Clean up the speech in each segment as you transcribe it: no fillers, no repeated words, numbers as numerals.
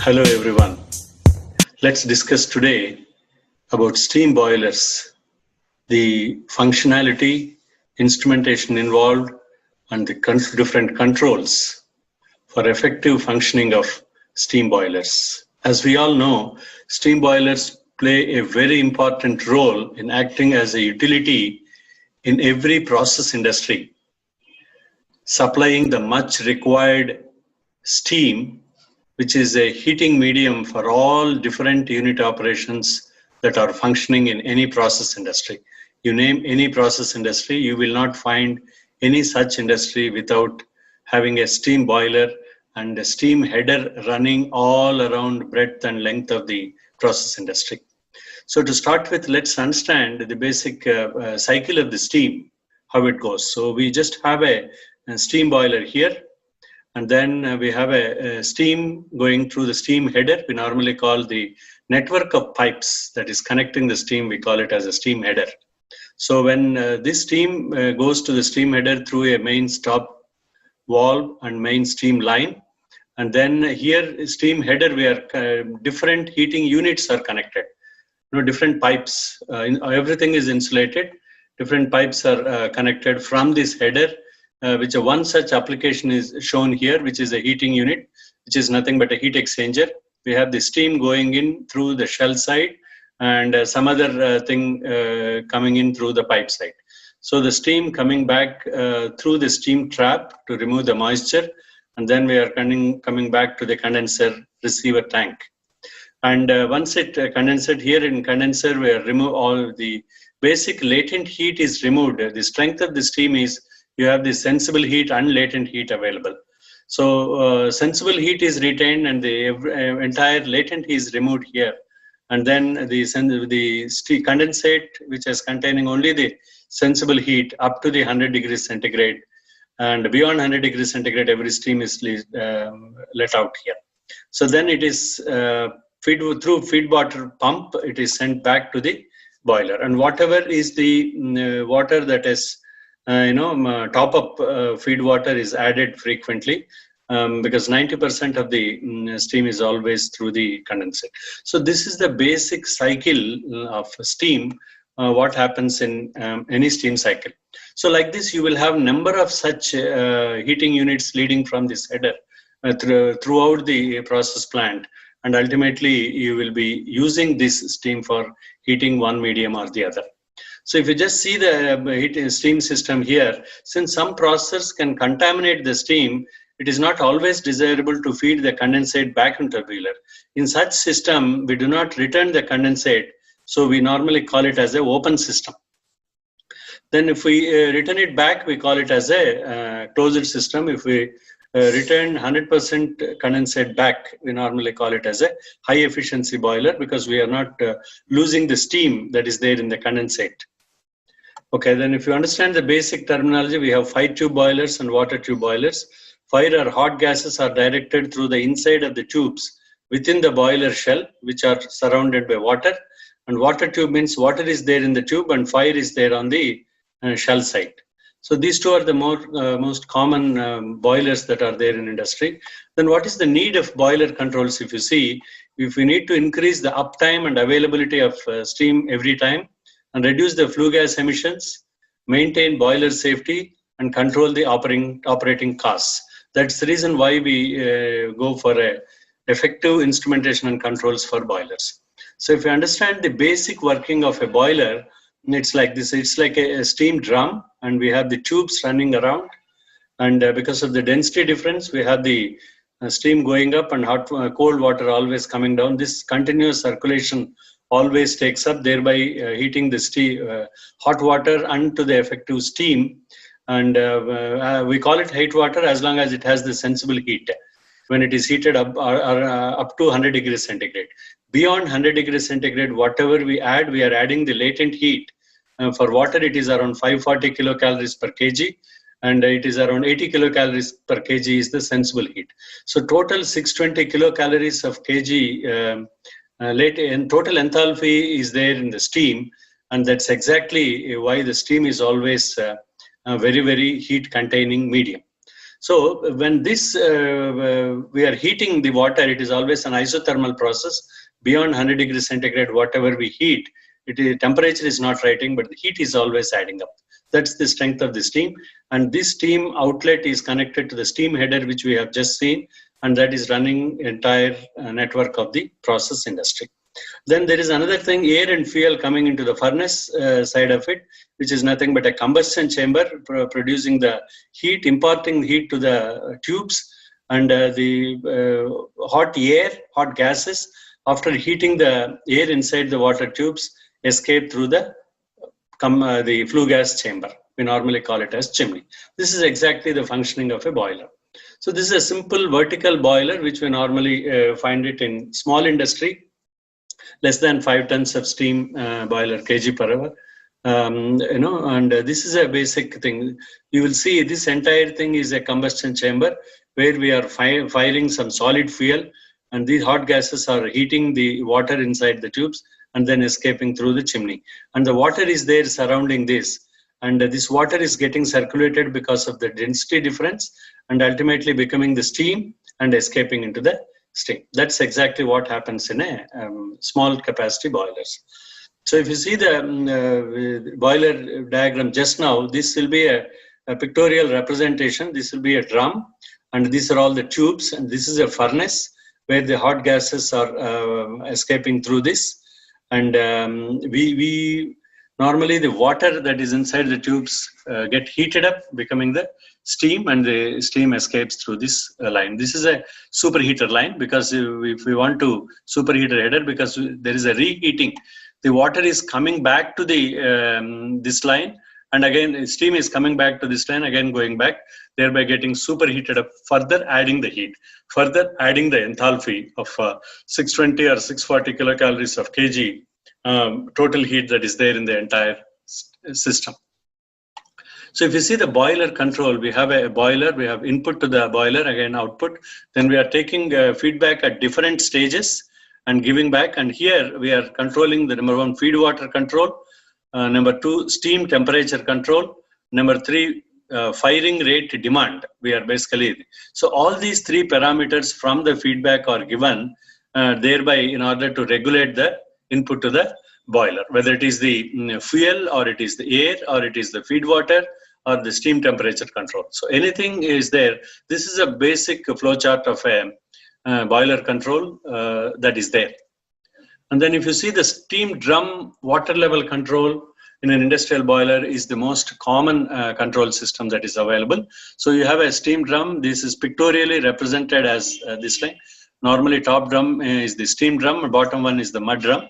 Hello everyone. Let's discuss today about steam boilers, the functionality, instrumentation involved, and the different controls for effective functioning of steam boilers. As we all know, steam boilers play a very important role in acting as a utility in every process industry, supplying the much required steam, which is a heating medium for all different unit operations that are functioning in any process industry. You name any process industry, you will not find any such industry without having a steam boiler and a steam header running all around breadth and length of the process industry. So to start with, let's understand the basic cycle of the steam, how it goes. So we just have a steam boiler here, and then we have a steam going through the steam header. We normally call the network of pipes that is connecting the steam, we call it as a steam header. So when this steam goes to the steam header through a main stop valve and main steam line, and then here steam header, we are different heating units are connected. Different pipes, everything is insulated. Different pipes are connected from this header, which one such application is shown here, which is a heating unit, which is nothing but a heat exchanger. We have the steam going in through the shell side and some other thing coming in through the pipe side. So the steam coming back through the steam trap to remove the moisture, and then we are coming back to the condenser receiver tank. And once it condensed here in condenser, we remove all the basic latent heat is removed. The strength of the steam is you have the sensible heat and latent heat available. So sensible heat is retained and the entire latent heat is removed here. And then the condensate, which is containing only the sensible heat up to the 100 degrees centigrade. And beyond 100 degrees centigrade, every steam is let out here. So then it is through feed water pump, it is sent back to the boiler. And whatever is the water that is top up feed water is added frequently because 90% of the steam is always through the condensate. So this is the basic cycle of steam, what happens in any steam cycle. So like this, you will have number of such heating units leading from this header throughout the process plant. And ultimately, you will be using this steam for heating one medium or the other. So if you just see the steam system here, since some process can contaminate the steam, it is not always desirable to feed the condensate back into the boiler. In such system, we do not return the condensate, so we normally call it as an open system. Then if we return it back, we call it as a closed system. If we return 100% condensate back, we normally call it as a high efficiency boiler because we are not losing the steam that is there in the condensate. Okay, then if you understand the basic terminology, we have fire tube boilers and water tube boilers. Fire or hot gases are directed through the inside of the tubes within the boiler shell, which are surrounded by water. And water tube means water is there in the tube and fire is there on the shell side. So these two are the most common boilers that are there in industry. Then what is the need of boiler controls? If you see, if we need to increase the uptime and availability of steam every time and reduce the flue gas emissions, maintain boiler safety and control the operating costs. That's the reason why we go for effective instrumentation and controls for boilers. So if you understand the basic working of a boiler, it's like this. It's like a steam drum, and we have the tubes running around. And because of the density difference, we have the steam going up and cold water always coming down. This continuous circulation always takes up, thereby heating the steam, hot water onto the effective steam. And we call it hot water as long as it has the sensible heat. When it is heated up to 100 degrees centigrade. Beyond 100 degrees centigrade, whatever we add, we are adding the latent heat. For water, it is around 540 kilocalories per kg, and it is around 80 kilocalories per kg is the sensible heat. So total 620 kilocalories of kg total enthalpy is there in the steam, and that's exactly why the steam is always a very, very heat containing medium. So when this we are heating the water, it is always an isothermal process. Beyond 100 degrees centigrade, whatever we heat, temperature is not rising, but the heat is always adding up. That's the strength of the steam. And this steam outlet is connected to the steam header, which we have just seen, and that is running entire network of the process industry. Then there is another thing, air and fuel coming into the furnace side of it, which is nothing but a combustion chamber producing the heat, imparting heat to the tubes, and the hot air, hot gases, after heating the air inside the water tubes, escape through the flue gas chamber. We normally call it as chimney. This is exactly the functioning of a boiler. So this is a simple vertical boiler, which we normally find it in small industry, less than 5 tons of steam boiler kg per hour. And this is a basic thing. You will see this entire thing is a combustion chamber where we are firing some solid fuel, and these hot gases are heating the water inside the tubes and then escaping through the chimney. And the water is there surrounding this. And this water is getting circulated because of the density difference and ultimately becoming the steam and escaping into the steam. That's exactly what happens in a small capacity boilers. So if you see the boiler diagram just now, this will be a pictorial representation. This will be a drum, and these are all the tubes, and this is a furnace where the hot gases are escaping through this. And we normally the water that is inside the tubes get heated up, becoming the steam, and the steam escapes through this line. This is a superheater line, because if we want to superheater header, because there is a reheating, the water is coming back to the this line, and again steam is coming back to this line, again going back, thereby getting superheated up, further adding the heat, further adding the enthalpy of 620 or 640 kilocalories of kg total heat that is there in the entire system. So if you see the boiler control, we have a boiler, we have input to the boiler, again output, then we are taking feedback at different stages and giving back, and here we are controlling the number 1 feed water control, number 2 steam temperature control, number 3 firing rate demand. We are basically, so all these 3 parameters from the feedback are given thereby in order to regulate the input to the boiler, whether it is the fuel or it is the air or it is the feed water or the steam temperature control. So anything is there. This is a basic flow chart of a boiler control that is there. And then if you see the steam drum water level control in an industrial boiler is the most common control system that is available. So you have a steam drum. This is pictorially represented as this line. Normally top drum is the steam drum, bottom one is the mud drum.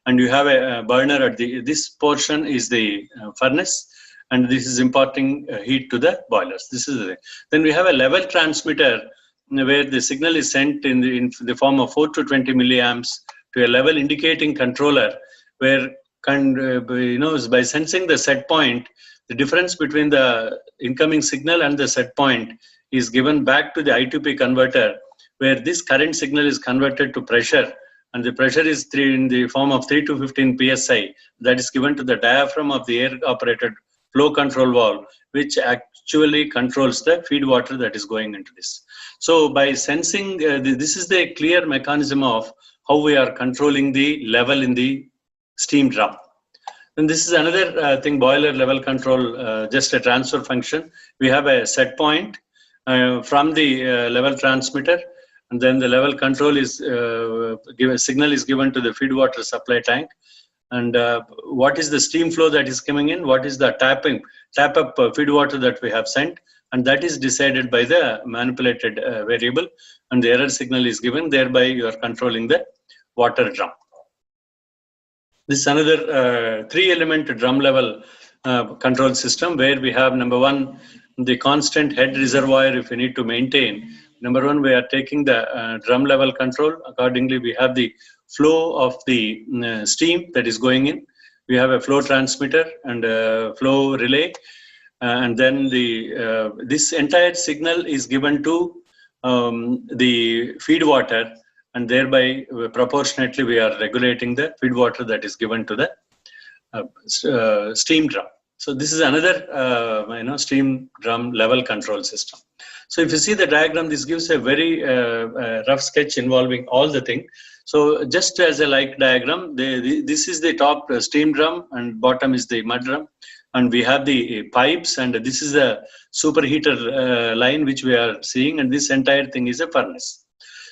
And you have a burner at this portion is the furnace, and this is imparting heat to the boilers. This is then we have a level transmitter where the signal is sent in the form of 4 to 20 milliamps to a level indicating controller, where by sensing the set point, the difference between the incoming signal and the set point is given back to the I2P converter, where this current signal is converted to pressure, and the pressure is in the form of 3 to 15 psi that is given to the diaphragm of the air operated flow control valve, which actually controls the feed water that is going into this. So by sensing, this is the clear mechanism of how we are controlling the level in the steam drum. And this is another thing, boiler level control, just a transfer function. We have a set point from the level transmitter, and then the level control is signal is given to the feed water supply tank. And what is the steam flow that is coming in? What is the tap up feed water that we have sent? And that is decided by the manipulated variable, and the error signal is given. Thereby, you are controlling the water drum. This is another 3-element drum level control system, where we have number 1, the constant head reservoir if we need to maintain. Number 1, we are taking the drum level control. Accordingly, we have the flow of the steam that is going in. We have a flow transmitter and a flow relay. And then this entire signal is given to the feed water, and thereby proportionately we are regulating the feed water that is given to the steam drum. So this is another steam drum level control system. So if you see the diagram, this gives a very rough sketch involving all the thing. So just as a like diagram, this is the top steam drum and bottom is the mud drum. And we have the pipes, and this is a superheater line which we are seeing, and this entire thing is a furnace.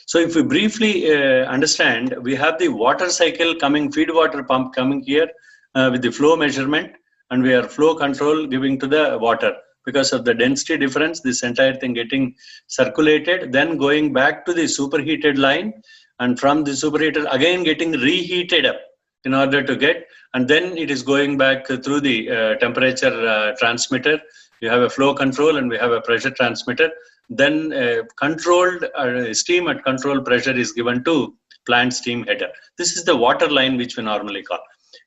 So if we briefly understand, we have the water cycle coming, feed water pump coming here with the flow measurement, and we are flow control giving to the water. Because of the density difference, this entire thing getting circulated, then going back to the superheated line, and from the superheater again getting reheated up in order to get, and then it is going back through the temperature transmitter. You have a flow control and we have a pressure transmitter. Then controlled steam at control pressure is given to plant steam header. This is the water line which we normally call.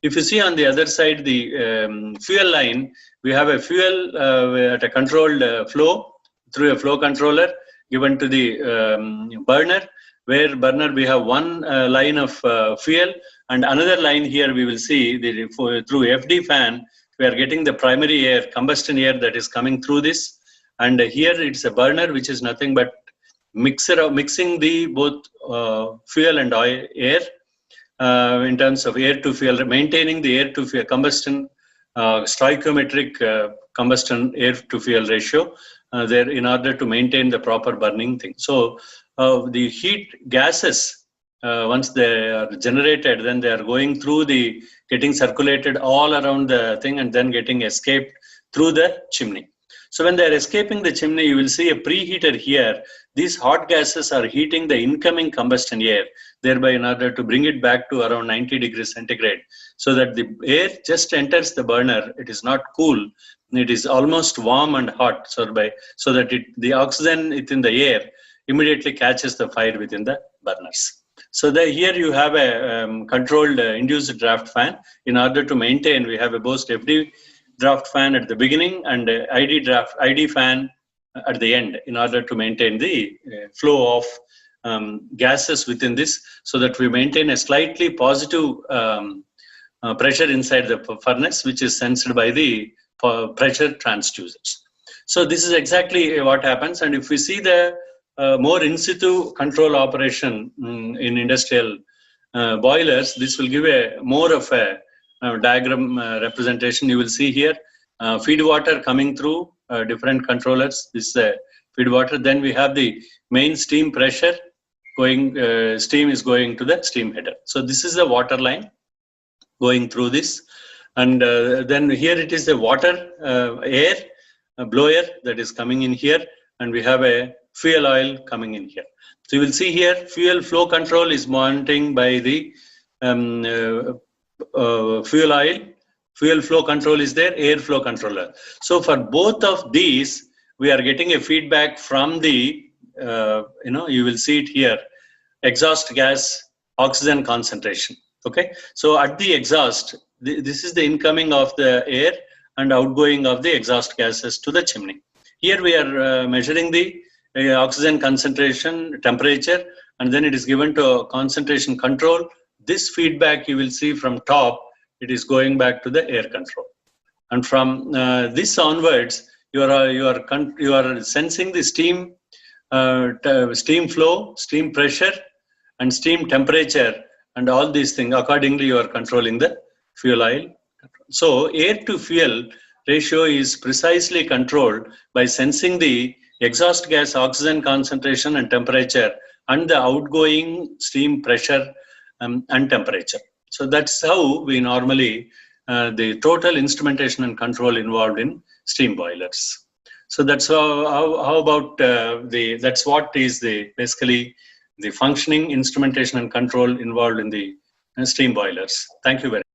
If you see on the other side, the fuel line, we have a fuel at a controlled flow through a flow controller given to the burner, where burner we have one line of fuel, and another line here we will see through FD fan, we are getting the primary air, combustion air that is coming through this. And here it's a burner which is nothing but mixing the both fuel and oil, air in terms of air to fuel, maintaining the air to fuel combustion, stoichiometric combustion air to fuel ratio there in order to maintain the proper burning thing. So the heat gases, once they are generated, then they are going through getting circulated all around the thing and then getting escaped through the chimney. So when they are escaping the chimney, you will see a preheater here. These hot gases are heating the incoming combustion air, thereby in order to bring it back to around 90 degrees centigrade, so that the air just enters the burner. It is not cool. It is almost warm and hot, so that the oxygen within the air immediately catches the fire within the burners. So here you have a controlled induced draft fan. In order to maintain, we have a Bose FD draft fan at the beginning and ID fan at the end, in order to maintain the flow of gases within this, so that we maintain a slightly positive pressure inside the furnace, which is sensed by the pressure transducers. So this is exactly what happens. And if we see the more in situ control operation in industrial boilers, this will give more of a diagram representation. You will see here feed water coming through different controllers. This is feed water. Then we have the main steam pressure going, steam is going to the steam header. So this is the water line going through this. And then here it is the water air blower that is coming in here, and we have a fuel oil coming in here. So you will see here fuel flow control is monitoring by the fuel oil. Fuel flow control is there, air flow controller. So for both of these, we are getting a feedback from the, you will see it here, exhaust gas oxygen concentration. Okay, so at the exhaust, this is the incoming of the air and outgoing of the exhaust gases to the chimney. Here we are measuring the oxygen concentration, temperature, and then it is given to concentration control. This feedback you will see from top, it is going back to the air control. And from this onwards, you are sensing the steam, steam flow, steam pressure, and steam temperature, and all these things. Accordingly, you are controlling the fuel oil. So air to fuel ratio is precisely controlled by sensing the exhaust gas oxygen concentration and temperature, and the outgoing steam pressure and temperature. So that's how we normally, the total instrumentation and control involved in steam boilers. So that's how about that's what is basically the functioning instrumentation and control involved in the steam boilers. Thank you very much.